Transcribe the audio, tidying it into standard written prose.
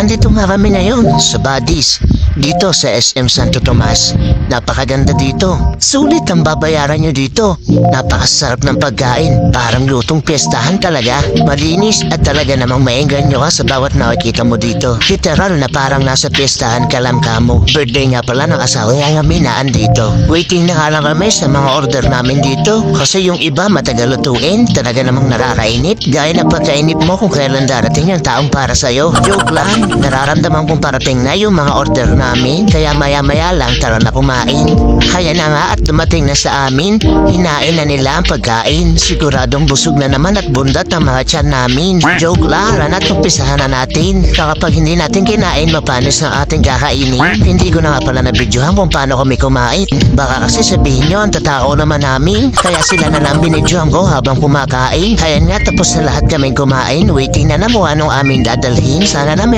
Andito nga kami ngayon sa Buddies, dito sa SM Santo Tomas. Napakaganda dito. Sulit ang babayaran nyo dito. Napakasarap ng pagkain. Parang lutong piyestahan talaga. Malinis at talaga namang maengganyo ka sa bawat nakikita mo dito. Literal na parang nasa piyestahan ka lang kamo. Birthday nga pala ng asawa nga kami na andito. Waiting na nga lang kami sa mga order namin dito. Kasi yung iba matagal lutuin. Talaga namang nakakainip. Gaya na pagkainip mo kung kailan darating ang taong para sa'yo. Joke lang. Nararamdaman kong parating na yung mga order namin. Kaya maya-maya lang tara na kumain. Kaya na nga at dumating na sa amin. Hinain na nila ang pagkain. Siguradong busog na naman at bundat ang mga tiyan namin. Joke lang. At umpisahan na natin. Kapag hindi natin kinain, mapanis ang ating kakainin. Hindi ko na nga pala nabidyohan kung paano kami kumain. Baka kasi sabihin nyo, ang tatao naman namin. Kaya sila na lang binidyohan ko habang kumakain. Kaya nga tapos na lahat kaming kumain. Waiting na naman anong aming dadalhin. Sana na may